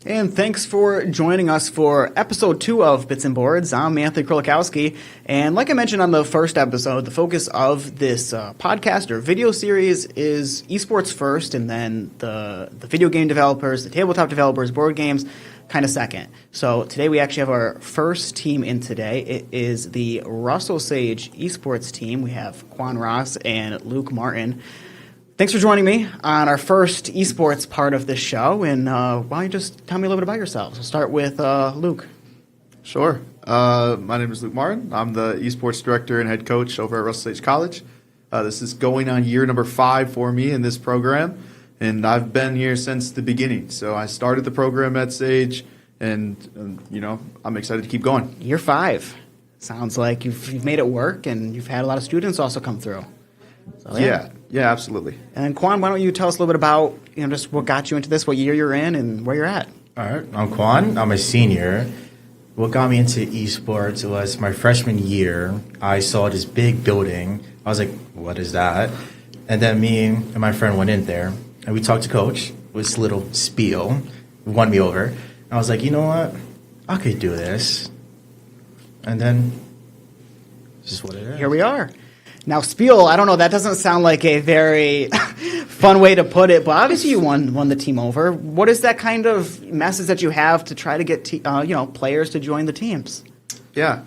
And thanks for joining us for episode 2 of Bits and Boards. I'm Anthony Krolikowski, and like I mentioned on the first episode, the focus of this podcast or video series is eSports first, and then the video game developers, the tabletop developers, board games, kind of second. So today we actually have our first team in today. It is the Russell Sage eSports team. We have Quan Ross and Luke Martin. Thanks for joining me on our first esports part of this show. And why don't you just tell me a little bit about yourselves? We'll start with Luke. Sure. My name is Luke Martin. I'm the esports director and head coach over at Russell Sage College. This is going on year number 5 for me in this program, and I've been here since the beginning. So I started the program at Sage, and I'm excited to keep going. Year 5. Sounds like you've made it work, and you've had a lot of students also come through. So, Yeah, absolutely. And Quan, why don't you tell us a little bit about just what got you into this, what year you're in, and where you're at? All right, I'm Quan. I'm a senior. What got me into esports was my freshman year. I saw this big building. I was like, what is that? And then me and my friend went in there, and we talked to coach with this little spiel. It won me over. And I was like, you know what? I could do this. And then this is what it is. Here we are. Now, spiel, I don't know, that doesn't sound like a very fun way to put it, but obviously you won the team over. What is that kind of message that you have to try to get players to join the teams? Yeah,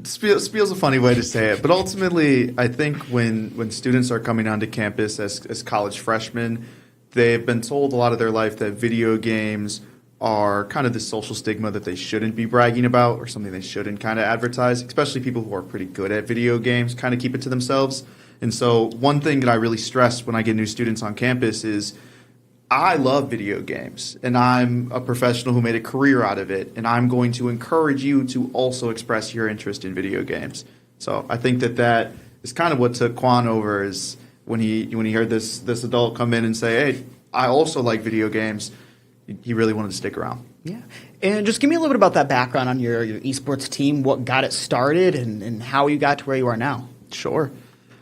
spiel's a funny way to say it, but ultimately I think when students are coming onto campus as college freshmen, they've been told a lot of their life that video games are kind of the social stigma that they shouldn't be bragging about or something they shouldn't kind of advertise, especially people who are pretty good at video games kind of keep it to themselves. And so one thing that I really stress when I get new students on campus is I love video games, and I'm a professional who made a career out of it, and I'm going to encourage you to also express your interest in video games. So I think that is kind of what took Quan over, is when he heard this adult come in and say, hey, I also like video games. He really wanted to stick around. Yeah. And just give me a little bit about that background on your esports team, what got it started, and how you got to where you are now. Sure.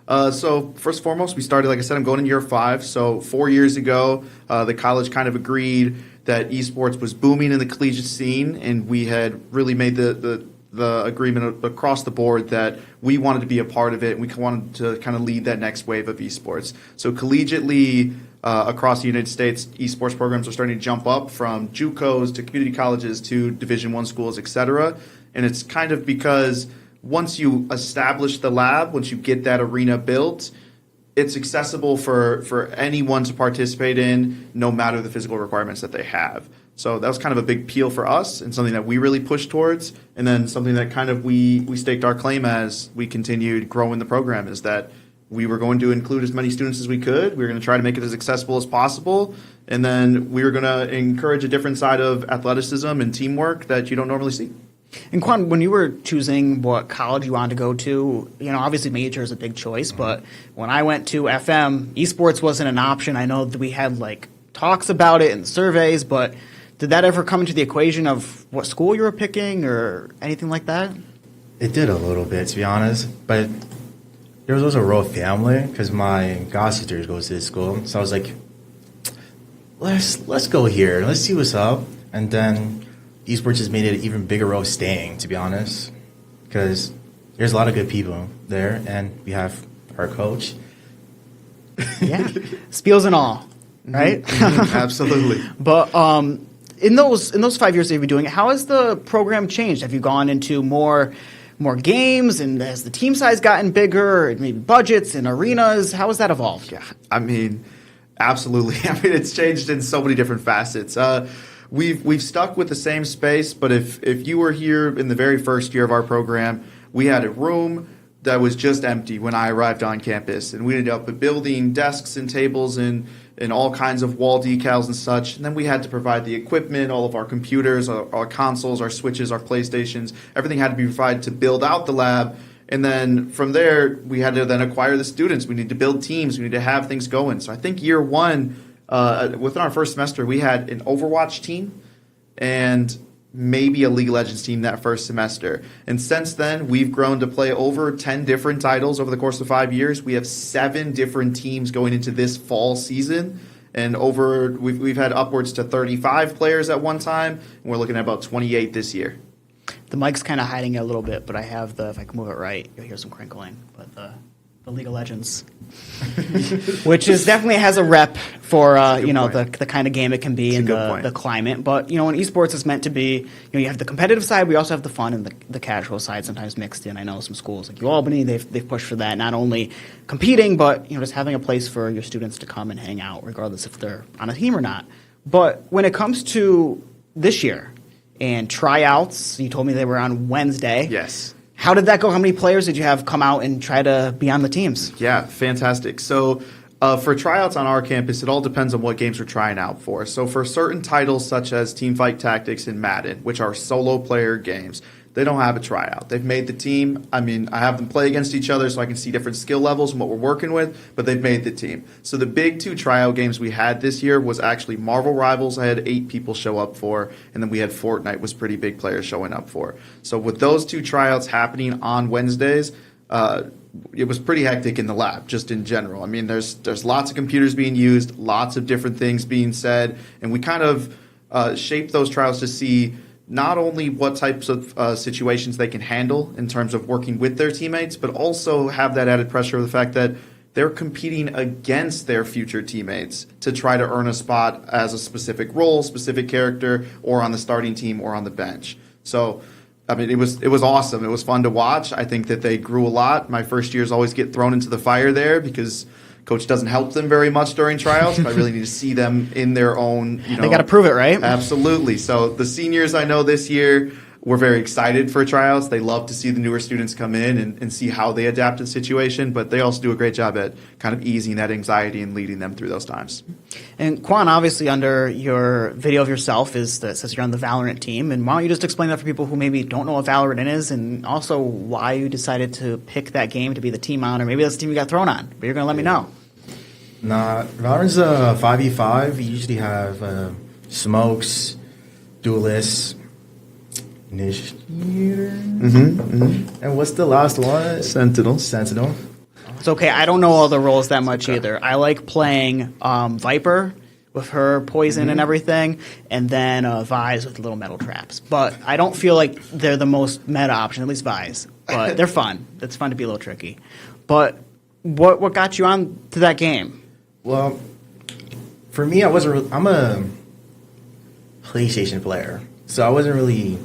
So first and foremost, we started, like I said, I'm going in year 5. So 4 years ago, the college kind of agreed that esports was booming in the collegiate scene, and we had really made the agreement across the board that we wanted to be a part of it, and we wanted to kind of lead that next wave of esports. So collegiately, across the United States, esports programs are starting to jump up from JUCOs to community colleges to Division I schools, et cetera. And it's kind of because once you establish the lab, once you get that arena built, it's accessible for anyone to participate in, no matter the physical requirements that they have. So that was kind of a big appeal for us, and something that we really pushed towards. And then something that kind of we staked our claim as we continued growing the program is that we were going to include as many students as we could. We were going to try to make it as accessible as possible. And then we were going to encourage a different side of athleticism and teamwork that you don't normally see. And Quan, when you were choosing what college you wanted to go to, obviously major is a big choice, but when I went to FM, esports wasn't an option. I know that we had talks about it and surveys, but did that ever come into the equation of what school you were picking or anything like that? It did a little bit, to be honest, but there was also a royal family because my god-sister goes to this school. So I was like, let's go here. Let's see what's up. And then esports has made it an even bigger role of staying, to be honest, because there's a lot of good people there, and we have our coach. Yeah, spiels and all, right? Absolutely. But in those 5 years that you've been doing it, how has the program changed? Have you gone into more games, and has the team size gotten bigger, and maybe budgets and arenas? How has that evolved? Yeah, absolutely. It's changed in so many different facets. We've stuck with the same space, but if you were here in the very first year of our program, we had a room that was just empty when I arrived on campus, and we ended up building desks and tables and all kinds of wall decals and such. And then we had to provide the equipment, all of our computers, our consoles, our switches, our PlayStations. Everything had to be provided to build out the lab. And then from there, we had to then acquire the students. We need to build teams. We need to have things going. So I think year 1, within our first semester, we had an Overwatch team and maybe a League of Legends team that first semester. And since then, we've grown to play over 10 different titles over the course of 5 years. We have 7 different teams going into this fall season. And we've had upwards to 35 players at one time, and we're looking at about 28 this year. The mic's kind of hiding it a little bit, but I have if I can move it right, you'll hear some crinkling. But the League of Legends, which definitely has a rep for the kind of game it can be in the climate. But in esports, it's meant to be. You have the competitive side, we also have the fun and the casual side sometimes mixed in. I know some schools like UAlbany, they've pushed for that, not only competing, but just having a place for your students to come and hang out, regardless if they're on a team or not. But when it comes to this year and tryouts, you told me they were on Wednesday. Yes. How did that go? How many players did you have come out and try to be on the teams? Yeah, fantastic. So for tryouts on our campus, it all depends on what games we're trying out for. So for certain titles such as Teamfight Tactics and Madden, which are solo player games, they don't have a tryout. They've made the team. I mean, I have them play against each other so I can see different skill levels and what we're working with, but they've made the team. So the big 2 tryout games we had this year was actually Marvel Rivals. I had 8 people show up for, and then we had Fortnite was pretty big players showing up for. So with those 2 tryouts happening on Wednesdays, it was pretty hectic in the lab, just in general. I mean, there's lots of computers being used, lots of different things being said, and we kind of shaped those trials to see not only what types of situations they can handle in terms of working with their teammates, but also have that added pressure of the fact that they're competing against their future teammates to try to earn a spot as a specific role, specific character, or on the starting team or on the bench. So, I mean, it was awesome. It was fun to watch. I think that they grew a lot. My first years always get thrown into the fire there because Coach doesn't help them very much during tryouts. I really need to see them in their own, They got to prove it, right? Absolutely. So the seniors I know this year were very excited for tryouts. They love to see the newer students come in and see how they adapt to the situation, but they also do a great job at kind of easing that anxiety and leading them through those times. And Quan, obviously under your video of yourself says you're on the Valorant team. And why don't you just explain that for people who maybe don't know what Valorant is, and also why you decided to pick that game to be the team on, or maybe that's the team you got thrown on, but you're going to let me know. Nah, Valorant's a 5v5. You usually have smokes, duelists, initiator, and what's the last one? Sentinel. It's okay. I don't know all the roles that much either. I like playing Viper with her poison and everything, and then Vise with the little metal traps. But I don't feel like they're the most meta option, at least Vise. But they're fun. It's fun to be a little tricky. But what got you on to that game? Well, for me, I'm a PlayStation player, so I wasn't really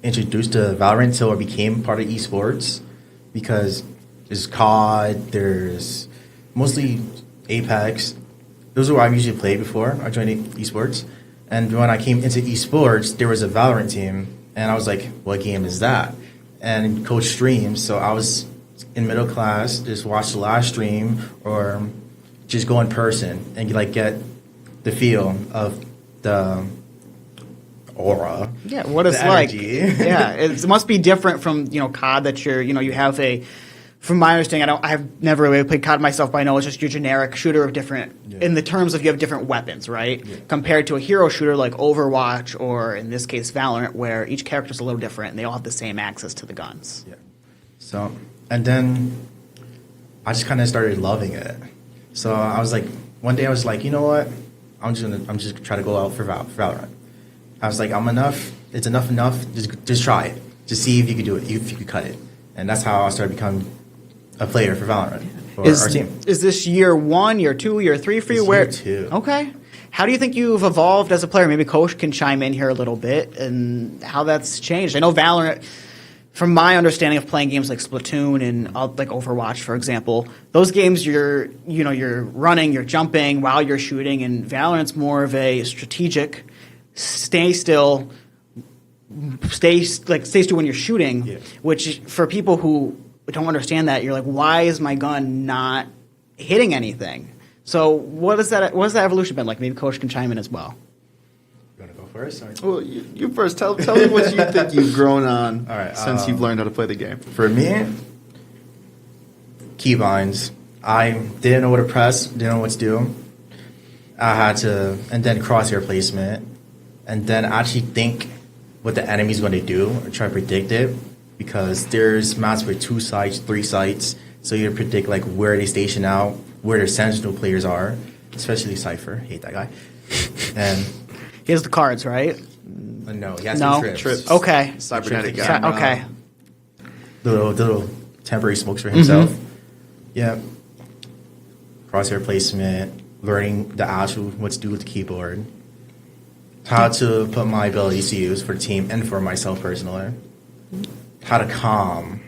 introduced to Valorant until I became part of eSports, because there's COD, there's mostly Apex. Those are what I usually played before I joined eSports. And when I came into eSports, there was a Valorant team, and I was like, what game is that? And Coach streams, so I was in middle class, just watch the live stream or just go in person and get the feel of the aura. Yeah, what it's like. Yeah, it must be different from COD that you have a. From my understanding, I've never really played COD myself, but I know it's just your generic shooter of different, in the terms of you have different weapons, right? Yeah. Compared to a hero shooter like Overwatch or, in this case, Valorant, where each character's a little different and they all have the same access to the guns. Yeah. So, and then I just kind of started loving it. So I was like, one day I was like, you know what? I'm just try to go out for Valorant. I was like, it's enough. Just try it. Just see if you could do it, if you could cut it. And that's how I started becoming a player for Valorant for our team. Is this year 1, year 2, year 3 for you? Year 2. Okay. How do you think you've evolved as a player? Maybe Coach can chime in here a little bit and how that's changed. I know Valorant, from my understanding of playing games like Splatoon and like Overwatch, for example, those games you're running, you're jumping while you're shooting, and Valorant's more of a strategic, stay still when you're shooting, which for people who don't understand that, you're like, why is my gun not hitting anything? So what has that evolution been like? Maybe Coach can chime in as well. You want to go first? Or? Well, you first. Tell me what you think you've grown on since you've learned how to play the game. For me, keybinds. I didn't know what to press, didn't know what to do. I had to, and then crosshair placement, and then actually think what the enemy's going to do or try to predict it, because there's maps with 2 sites, 3 sites, so you predict where they station out, where their sentinel players are, especially Cypher. Hate that guy. And He has the cards, right? no, he has No. trips. Trips. Okay. Cybernetic Trips. guy. Okay. Little temporary smokes for himself. Yeah. Crosshair placement, learning the actual what to do with the keyboard, how to put my abilities to use for the team and for myself personally, how to calm.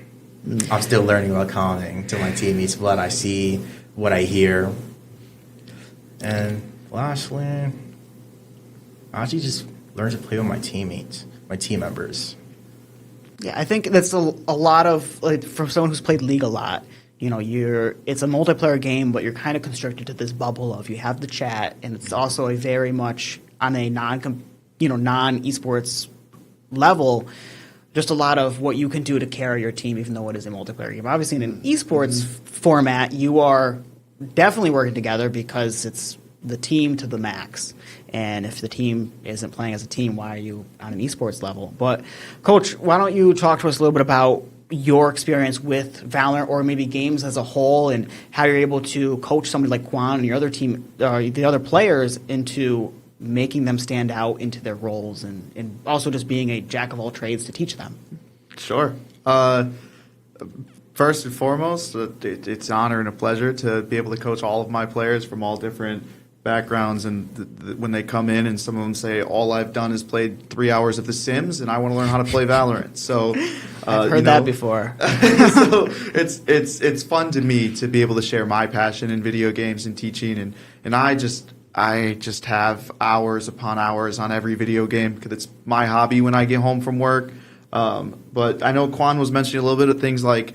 I'm still learning about calming to my teammates, what I see, what I hear. And lastly, I actually just learn to play with my teammates, my team members. Yeah, I think that's a lot of, like, for someone who's played League a lot, you know, it's a multiplayer game, but you're kind of constricted to this bubble of you have the chat, and it's also a very much on a non-esports level, just a lot of what you can do to carry your team, even though it is a multiplayer game. Obviously, in an esports format, you are definitely working together because it's the team to the max. And if the team isn't playing as a team, why are you on an esports level? But, Coach, why don't you talk to us a little bit about your experience with Valorant or maybe games as a whole and how you're able to coach somebody like Quan and your other team, the other players, into making them stand out into their roles and also just being a jack of all trades to teach them. Sure. First and foremost, it's an honor and a pleasure to be able to coach all of my players from all different backgrounds. And when they come in and some of them say, all I've done is played 3 hours of The Sims and I want to learn how to play Valorant. So I've heard that before. So it's fun to me to be able to share my passion in video games and teaching. And I just have hours upon hours on every video game because it's my hobby when I get home from work. But I know Quan was mentioning a little bit of things like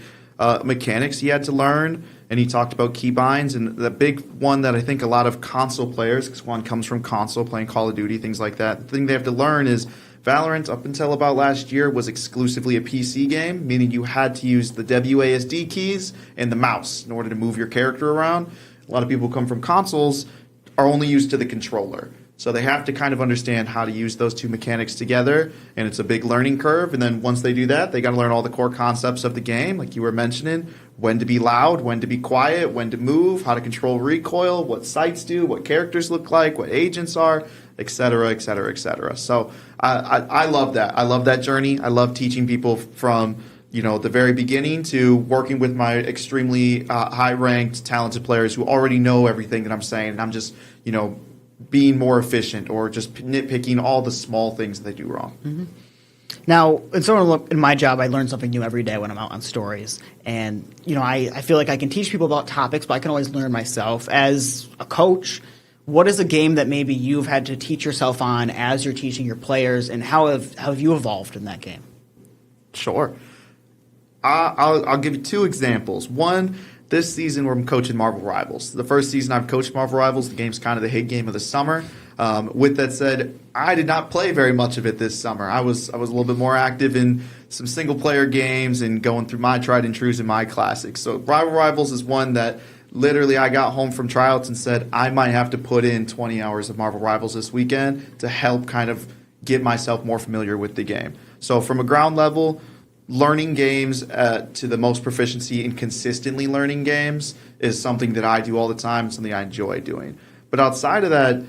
mechanics he had to learn, and he talked about keybinds. And the big one that I think a lot of console players, because Quan comes from console, playing Call of Duty, things like that, the thing they have to learn is Valorant, up until about last year, was exclusively a PC game, meaning you had to use the WASD keys and the mouse in order to move your character around. A lot of people who come from consoles are only used to the controller. So they have to kind of understand how to use those two mechanics together, and it's a big learning curve. And then once they do that, they got to learn all the core concepts of the game, like you were mentioning, when to be loud, when to be quiet, when to move, how to control recoil, what sights do, what characters look like, what agents are, et cetera, et cetera, et cetera. So I love that. I love that journey. I love teaching people from the very beginning to working with my extremely high-ranked, talented players who already know everything that I'm saying, and I'm just being more efficient or just nitpicking all the small things that they do wrong. Mm-hmm. Now, in my job, I learn something new every day when I'm out on stories. And, I feel like I can teach people about topics, but I can always learn myself. As a coach, what is a game that maybe you've had to teach yourself on as you're teaching your players, and how have you evolved in that game? Sure. I'll give you two examples. One, this season where I'm coaching Marvel Rivals. The first season I've coached Marvel Rivals, the game's kind of the hit game of the summer. With that said, I did not play very much of it this summer. I was a little bit more active in some single-player games and going through my tried and trues and my classics. So Rival Rivals is one that literally I got home from tryouts and said I might have to put in 20 hours of Marvel Rivals this weekend to help kind of get myself more familiar with the game. So from a ground level, learning games to the most proficiency and consistently learning games is something that I do all the time, something I enjoy doing. But outside of that,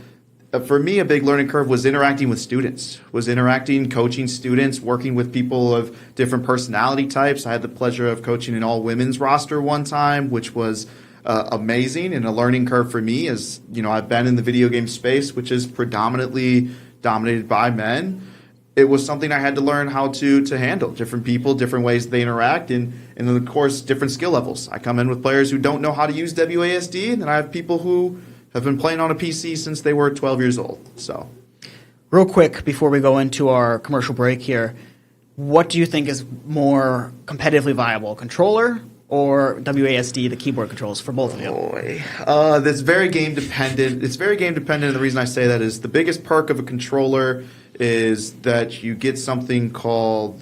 for me, a big learning curve was interacting with students, coaching students, working with people of different personality types. I had the pleasure of coaching an all-women's roster one time, which was amazing, and a learning curve for me as, I've been in the video game space, which is predominantly dominated by men. It was something I had to learn how to handle. Different people, different ways they interact, and then, of course, different skill levels. I come in with players who don't know how to use WASD, and then I have people who have been playing on a PC since they were 12 years old. So, real quick, before we go into our commercial break here, what do you think is more competitively viable, controller or WASD, the keyboard controls, for both of you? Boy, that's very game dependent. It's very game dependent, and the reason I say that is the biggest perk of a controller is that you get something called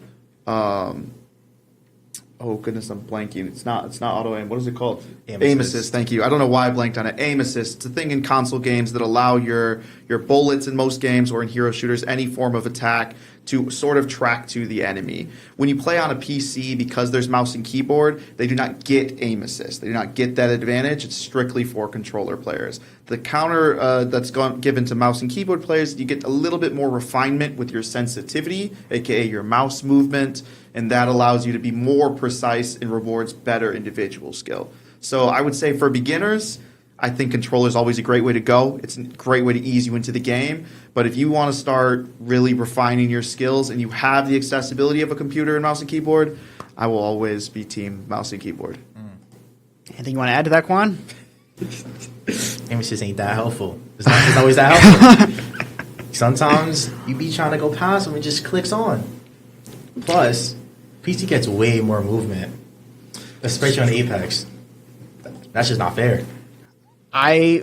oh goodness, I'm blanking. It's not auto aim. What is it called? Aim assist. Thank you. I don't know why I blanked on it. Aim assist. It's a thing in console games that allow your bullets in most games or in hero shooters, any form of attack, to sort of track to the enemy. When you play on a PC, because there's mouse and keyboard, they do not get aim assist. They do not get that advantage. It's strictly for controller players. The counter that's given to mouse and keyboard players, you get a little bit more refinement with your sensitivity, aka your mouse movement, and that allows you to be more precise and rewards better individual skill. So I would say for beginners, I think controller is always a great way to go. It's a great way to ease you into the game. But if you want to start really refining your skills and you have the accessibility of a computer and mouse and keyboard, I will always be team mouse and keyboard. Anything you want to add to that, Quan? Aim assist ain't that helpful. It's not always that helpful. Sometimes you be trying to go past them and it just clicks on. Plus, PC gets way more movement, especially on Apex. That's just not fair.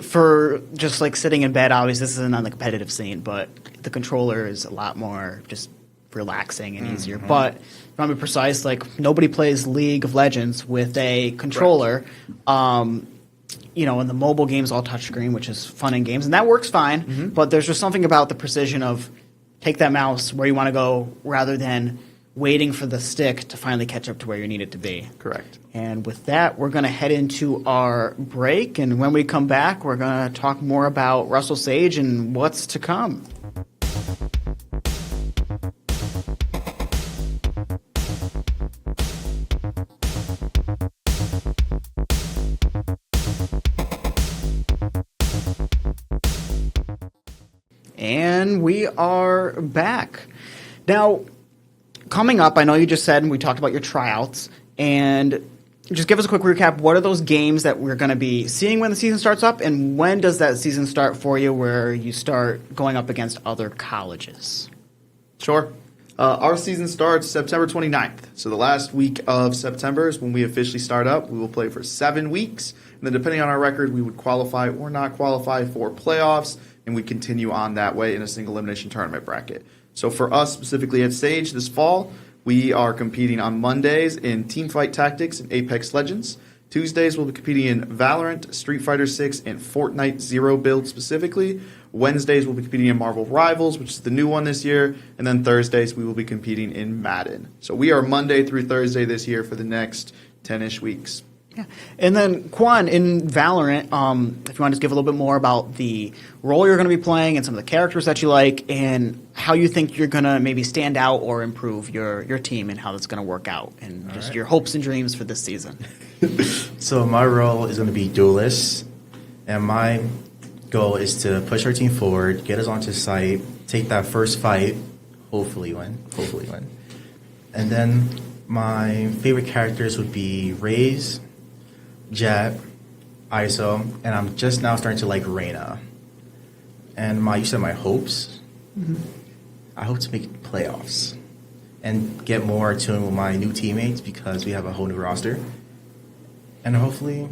For just like sitting in bed, obviously this isn't on the competitive scene, but the controller is a lot more just relaxing and easier. But if I'm precise, like nobody plays League of Legends with a controller. Right. And the mobile game's all touchscreen, which is fun in games, and that works fine. But there's just something about the precision of take that mouse where you want to go rather than waiting for the stick to finally catch up to where you need it to be. Correct. And with that, we're going to head into our break. And when we come back, we're going to talk more about Russell Sage and what's to come. And we are back. Now, coming up, I know you just said, and we talked about your tryouts, and just give us a quick recap. What are those games that we're going to be seeing when the season starts up, and when does that season start for you where you start going up against other colleges? Sure. Our season starts September 29th. So the last week of September is when we officially start up. We will play for 7 weeks, and then depending on our record, we would qualify or not qualify for playoffs, and we continue on that way in a single elimination tournament bracket. So for us, specifically at Sage, this fall, we are competing on Mondays in Teamfight Tactics and Apex Legends. Tuesdays, we'll be competing in Valorant, Street Fighter 6, and Fortnite Zero build specifically. Wednesdays, we'll be competing in Marvel Rivals, which is the new one this year. And then Thursdays, we will be competing in Madden. So we are Monday through Thursday this year for the next 10-ish weeks. Yeah. And then, Quan, in Valorant, if you want to just give a little bit more about the role you're going to be playing and some of the characters that you like and how you think you're going to maybe stand out or improve your team and how that's going to work out and all just right. Your hopes and dreams for this season. So my role is going to be duelist, and my goal is to push our team forward, get us onto site, take that first fight, hopefully win. And then my favorite characters would be Raze, Jet, ISO, and I'm just now starting to like Reyna. And you said my hopes? Mm-hmm. I hope to make playoffs and get more attuned with my new teammates because we have a whole new roster. And hopefully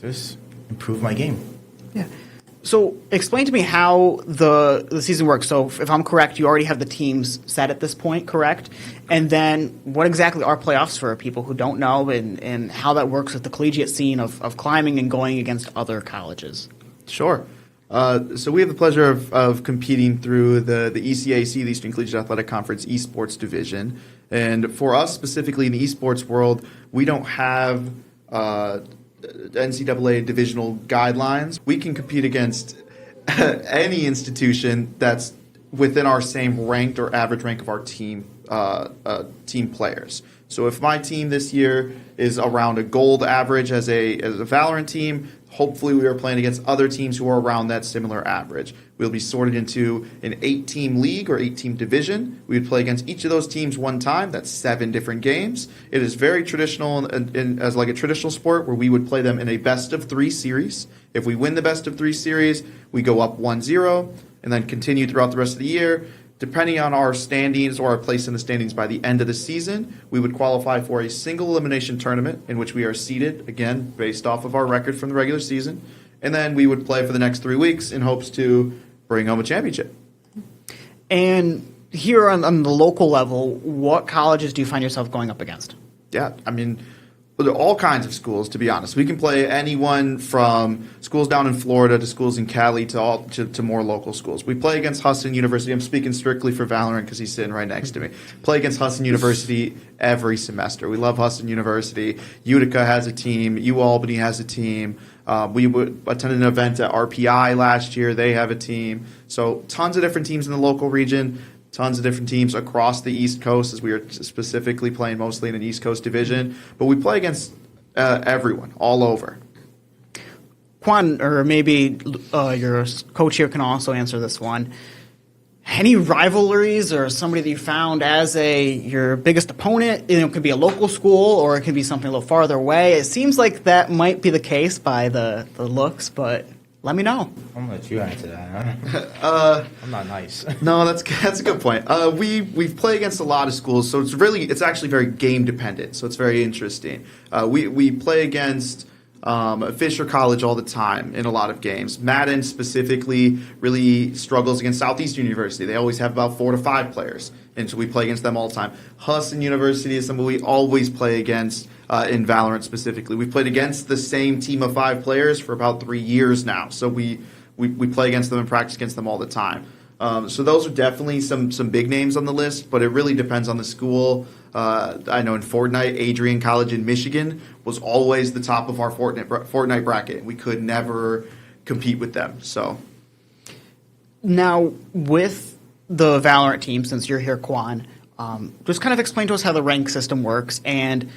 just improve my game. Yeah. So explain to me how the season works. So if I'm correct, you already have the teams set at this point, correct? And then what exactly are playoffs for people who don't know and how that works with the collegiate scene of climbing and going against other colleges? Sure. So we have the pleasure of competing through the ECAC, the Eastern Collegiate Athletic Conference eSports division. And for us specifically in the eSports world, we don't have NCAA divisional guidelines. We can compete against any institution that's within our same ranked or average rank of our team players. So if my team this year is around a gold average as a Valorant team, hopefully we are playing against other teams who are around that similar average. We'll be sorted into an 8-team league or 8-team division. We would play against each of those teams one time. That's 7 different games. It is very traditional as like a traditional sport where we would play them in a best-of-3 series. If we win the best-of-3 series, we go up 1-0 and then continue throughout the rest of the year. Depending on our standings or our place in the standings by the end of the season, we would qualify for a single elimination tournament in which we are seeded, again, based off of our record from the regular season. And then we would play for the next 3 weeks in hopes to bring home a championship. And here on the local level, what colleges do you find yourself going up against? Yeah, I mean, There are all kinds of schools, to be honest. We can play anyone from schools down in Florida to schools in Cali to more local schools. We play against Husson University. I'm speaking strictly for Valorant because he's sitting right next to me. Play against Husson University every semester. We love Husson University. Utica has a team. UAlbany has a team. We attended an event at RPI last year. They have a team. So tons of different teams in the local region. Tons of different teams across the East Coast, as we are specifically playing mostly in an East Coast division. But we play against everyone, all over. Quan, or maybe your coach here can also answer this one. Any rivalries or somebody that you found as your biggest opponent? It could be a local school or it could be something a little farther away. It seems like that might be the case by the looks, but let me know. I'm gonna let you answer that. I'm not nice. No, that's a good point. We've played against a lot of schools, so it's actually very game dependent. So it's very interesting. We play against Fisher College all the time in a lot of games. Madden specifically really struggles against Southeastern University. They always have about 4 to 5 players, and so we play against them all the time. Husson University is somebody we always play against in Valorant specifically. We've played against the same team of 5 players for about 3 years now, so we play against them and practice against them all the time. So those are definitely some big names on the list, but it really depends on the school. I know in Fortnite, Adrian College in Michigan was always the top of our Fortnite bracket. We could never compete with them. So now with the Valorant team, since you're here, Quan, just kind of explain to us how the rank system works, and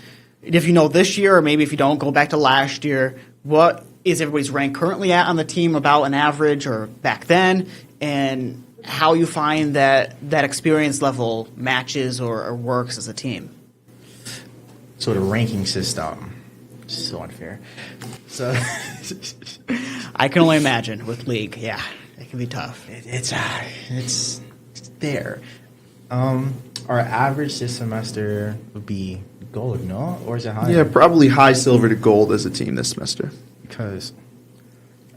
if you know this year, or maybe if you don't, go back to last year. What is everybody's rank currently at on the team, about an average or back then, and how you find that experience level matches or works as a team? So the ranking system, so unfair. So I can only imagine with League. Yeah, it can be tough. It's there. Our average this semester would be gold, no? Or is it higher? yeah, probably high silver to gold as a team this semester. Because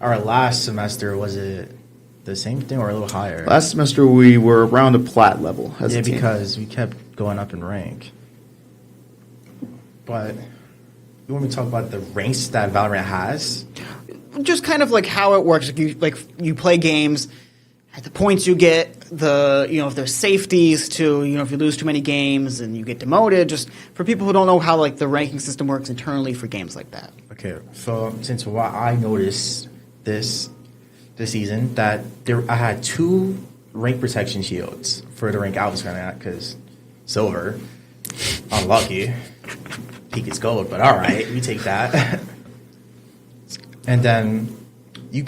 our last semester, was it the same thing or a little higher? Last semester we were around a plat level as a team. Because we kept going up in rank. But you want me to talk about the ranks that Valorant has? Just kind of like how it works. You play games. At the points you get, if there's safeties to, if you lose too many games and you get demoted, just for people who don't know how the ranking system works internally for games like that. Okay, so since what I noticed this season, that I had 2 rank protection shields for the rank I was going to at, because silver, unlucky, peak is gold, but all right, we take that. And then you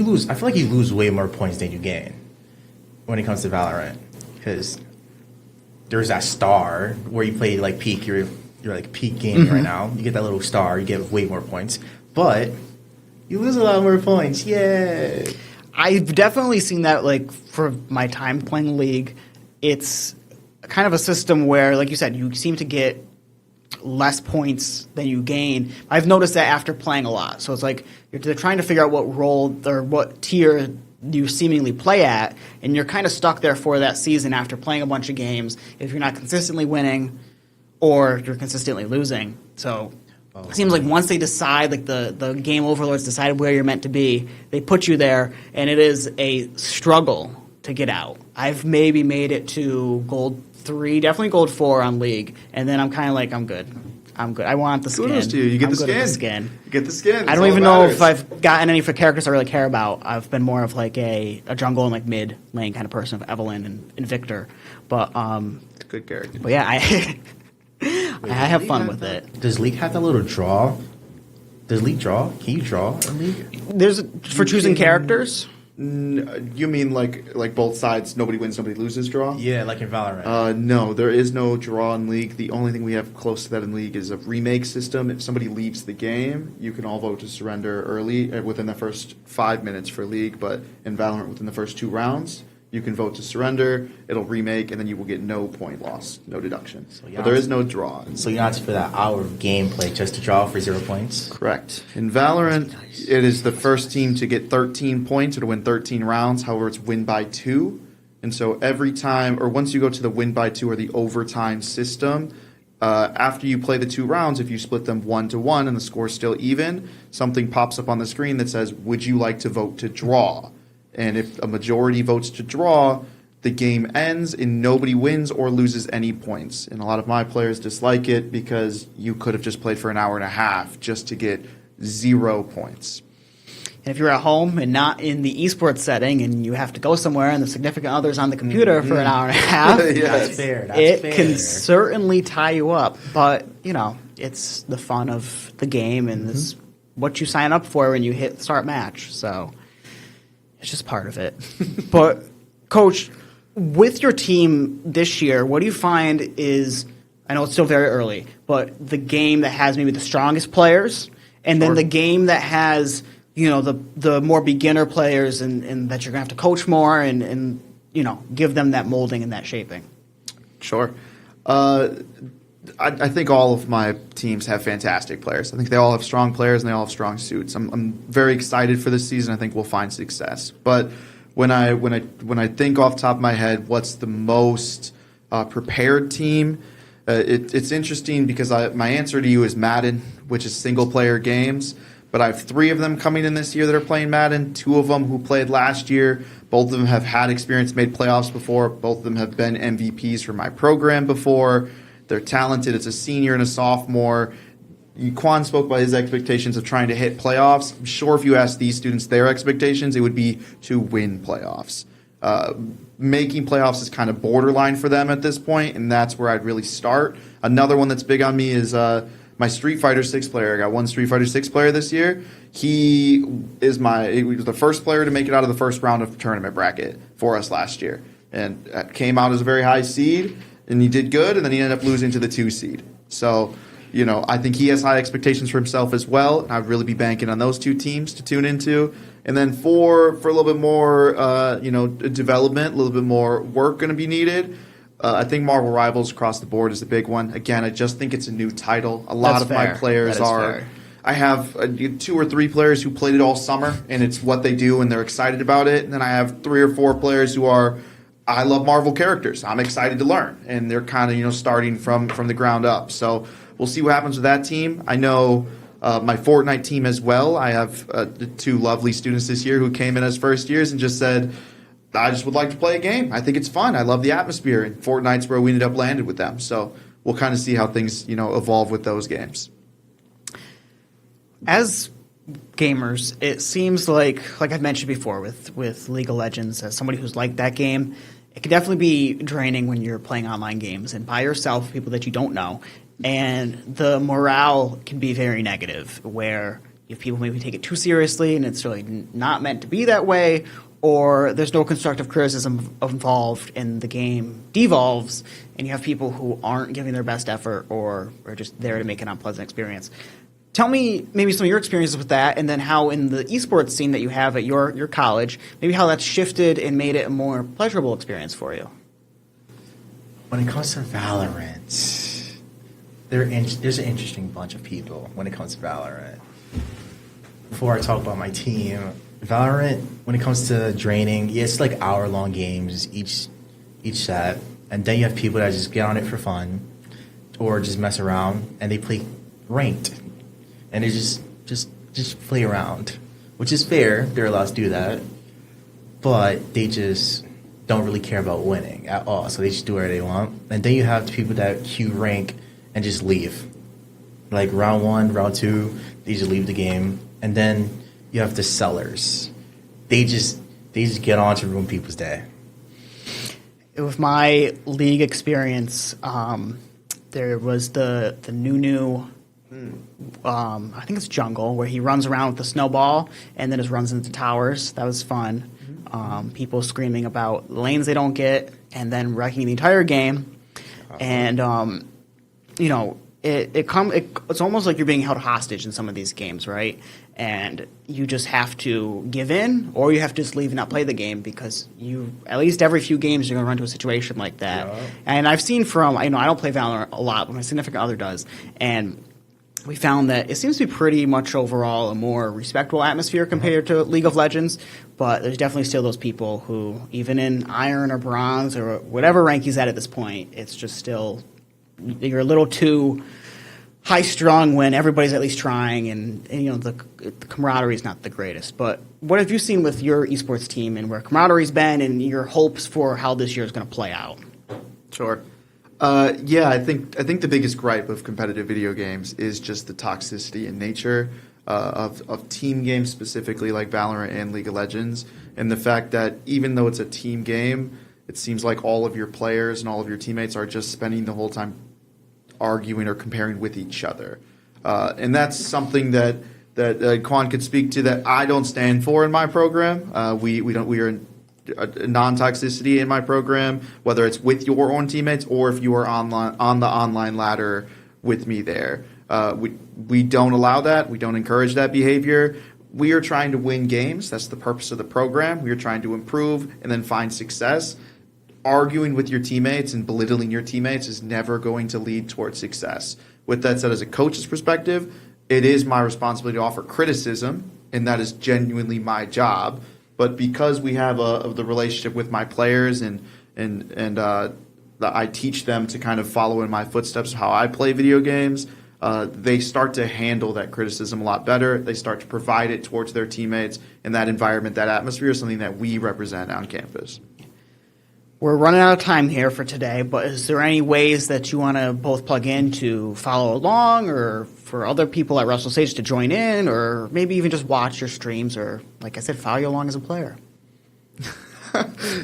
lose. I feel like you lose way more points than you gain when it comes to Valorant, because there's that star where you play peak. You're peak gaming right now. You get that little star. You get way more points, but you lose a lot more points. Yay! I've definitely seen that. For my time playing League, it's kind of a system where, like you said, you seem to get less points than you gain. I've noticed that after playing a lot. So it's they're trying to figure out what role or what tier you seemingly play at, and you're kind of stuck there for that season after playing a bunch of games if you're not consistently winning or you're consistently losing. So it seems like once they decide, the game overlords decided where you're meant to be, they put you there, and it is a struggle to get out. I've maybe made it to gold 3, definitely gold 4 on League, and then I'm kind of I'm good. I want the skin. Kudos to you. You get I'm the good skin. at the skin. You get the skin. I don't even know if I've gotten any for characters I really care about. I've been more of a jungle and mid lane kind of person of Evelyn and Victor. But It's a good character. But yeah, I have fun with it. Does League have that little draw? Does League draw? Can you draw in League? There's for choosing characters. You mean like both sides, nobody wins, nobody loses draw? Yeah, like in Valorant. No, there is no draw in League. The only thing we have close to that in League is a remake system. If somebody leaves the game, you can all vote to surrender early within the first 5 minutes for League, but in Valorant within the first 2 rounds, you can vote to surrender, it'll remake, and then you will get no point loss, no deduction. But there is no draw. So you're not for that hour of gameplay just to draw for 0 points? Correct. In Valorant, it is the first team to get 13 points or to win 13 rounds. However, it's win by 2. And so every time, or once you go to the win by 2 or the overtime system, After you play the 2 rounds, if you split them 1-1 and the score's still even, something pops up on the screen that says, would you like to vote to draw? And if a majority votes to draw, the game ends and nobody wins or loses any points. And a lot of my players dislike it because you could have just played for an hour and a half just to get 0 points. And if you're at home and not in the esports setting and you have to go somewhere and the significant other's on the computer for an hour and a half, That's fair. it can certainly tie you up. But, it's the fun of the game and this is what you sign up for when you hit start match. So it's just part of it. But, Coach, with your team this year, what do you find is, I know it's still very early, but the game that has maybe the strongest players and then the game that has the more beginner players and that you're going to have to coach more and give them that molding and that shaping? Sure. I think all of my teams have fantastic players. I think they all have strong players and they all have strong suits. I'm very excited for this season. I think we'll find success. But when I think off the top of my head, what's the most prepared team? It's interesting because my answer to you is Madden, which is single player games. But I have 3 of them coming in this year that are playing Madden, 2 of them who played last year. Both of them have had experience, made playoffs before. Both of them have been MVPs for my program before. They're talented. It's a senior and a sophomore. Quan spoke about his expectations of trying to hit playoffs. I'm sure if you ask these students their expectations, it would be to win playoffs. Making playoffs is kind of borderline for them at this point, and that's where I'd really start. Another one that's big on me is my Street Fighter 6 player. I got one Street Fighter 6 player this year. He was the first player to make it out of the first round of the tournament bracket for us last year. And came out as a very high seed, and he did good, and then he ended up losing to the 2 seed. So, I think he has high expectations for himself as well, and I'd really be banking on those 2 teams to tune into. And then for a little bit more, development, a little bit more work going to be needed, I think Marvel Rivals across the board is the big one. Again, I just think it's a new title. A lot of my players are. I have 2 or 3 players who played it all summer, and it's what they do, and they're excited about it. And then I have 3 or 4 players who are, I love Marvel characters. I'm excited to learn, and they're kind of starting from the ground up. So we'll see what happens with that team. I know my Fortnite team as well. I have 2 lovely students this year who came in as first years and just said, I just would like to play a game. I think it's fun. I love the atmosphere. And Fortnite's where we ended up landed with them. So we'll kind of see how things, evolve with those games. As gamers, it seems like I've mentioned before with League of Legends, as somebody who's liked that game, it can definitely be draining when you're playing online games and by yourself, people that you don't know. And the morale can be very negative, where if people maybe take it too seriously and it's really not meant to be that way, or there's no constructive criticism involved and the game devolves and you have people who aren't giving their best effort or are just there to make an unpleasant experience. Tell me maybe some of your experiences with that, and then how in the esports scene that you have at your college, maybe how that's shifted and made it a more pleasurable experience for you. When it comes to Valorant, there's an interesting bunch of people when it comes to Valorant. Before I talk about my team, Valorant, when it comes to draining, it's like hour-long games each set, and then you have people that just get on it for fun or just mess around, and they play ranked, and they just play around, which is fair. They're allowed to do that, but they just don't really care about winning at all, so they just do whatever they want. And then you have the people that queue rank and just leave, like round 1, round 2, they just leave the game, and then you have the sellers. They just get on to ruin people's day. With my league experience, there was the new I think it's jungle, where he runs around with the snowball and then just runs into towers. That was fun. People screaming about lanes they don't get and then wrecking the entire game. And it's almost like you're being held hostage in some of these games, right? And you just have to give in, or you have to just leave and not play the game, because at least every few games you're going to run into a situation like that. Yeah. And I've seen I don't play Valorant a lot, but my significant other does. And we found that it seems to be pretty much overall a more respectable atmosphere compared to League of Legends, but there's definitely still those people who, even in Iron or Bronze or whatever rank he's at this point, it's just still you're a little too high strung when everybody's at least trying, and the camaraderie is not the greatest. But what have you seen with your esports team and where camaraderie's been, and your hopes for how this year is going to play out? Sure. Yeah, I think the biggest gripe of competitive video games is just the toxicity in nature of team games, specifically like Valorant and League of Legends, and the fact that even though it's a team game, it seems like all of your players and all of your teammates are just spending the whole time arguing or comparing with each other, and that's something that Quan could speak to that I don't stand for in my program. We are non-toxicity in my program, whether it's with your own teammates or if you are on the online ladder with me there. We don't allow that. We don't encourage that behavior. We are trying to win games. That's the purpose of the program. We are trying to improve and then find success. Arguing with your teammates and belittling your teammates is never going to lead towards success. With that said, as a coach's perspective, it is my responsibility to offer criticism, and that is genuinely my job. But because we have the relationship with my players and I teach them to kind of follow in my footsteps of how I play video games, they start to handle that criticism a lot better. They start to provide it towards their teammates, and that environment, that atmosphere is something that we represent on campus. We're running out of time here for today, but is there any ways that you want to both plug in to follow along, or for other people at Russell Sage to join in, or maybe even just watch your streams, or, like I said, follow you along as a player?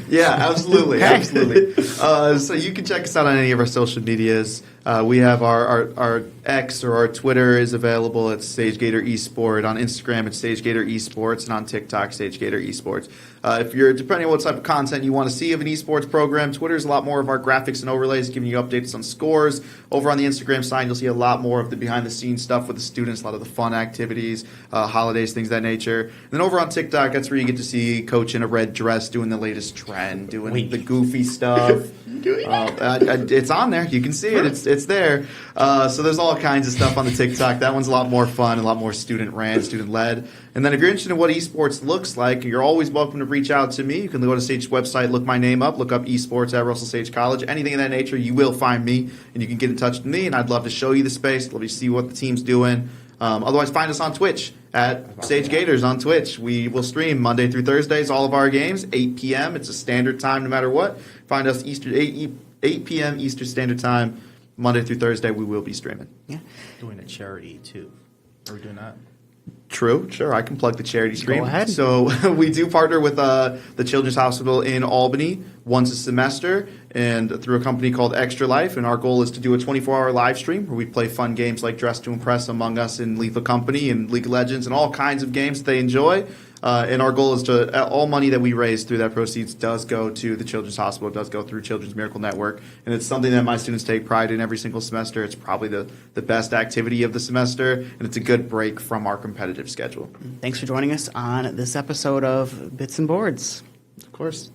Yeah, absolutely, absolutely. So you can check us out on any of our social medias. We have our X or our Twitter is available. It's SageGator Esport. On Instagram, it's SageGator Esports, and on TikTok, SageGator Esports. If you're depending on what type of content you want to see of an esports program, Twitter is a lot more of our graphics and overlays, giving you updates on scores. Over on the Instagram side, you'll see a lot more of the behind-the-scenes stuff with the students, a lot of the fun activities, holidays, things of that nature. And then over on TikTok, that's where you get to see Coach in a red dress doing the latest trend, doing the goofy stuff. It's on there. You can see it. It's there. So there's all kinds of stuff on the TikTok. That one's a lot more fun, a lot more student-ran, student-led. And then if you're interested in what esports looks like, you're always welcome to reach out to me. You can go to Sage's website, look my name up, look up esports at Russell Sage College. Anything of that nature, you will find me, and you can get in touch with me, and I'd love to show you the space, love to see what the team's doing. Otherwise, find us on Twitch at Sage Gators on Twitch. We will stream Monday through Thursdays, all of our games, 8 p.m. It's a standard time no matter what. Find us 8 p.m. Eastern Standard Time, Monday through Thursday. We will be streaming. Yeah, Doing a charity, too. Are we doing that? True, sure. I can plug the charity stream. Go ahead. So we do partner with the Children's Hospital in Albany once a semester, and through a company called Extra Life. And our goal is to do a 24-hour live stream where we play fun games like Dress to Impress, Among Us, and Lethal Company, and League of Legends, and all kinds of games that they enjoy. And our goal is to all money that we raise through that proceeds does go to the Children's Hospital, does go through Children's Miracle Network, and it's something that my students take pride in every single semester. It's probably the best activity of the semester, and it's a good break from our competitive schedule. Thanks for joining us on this episode of Bits and Boards. Of course.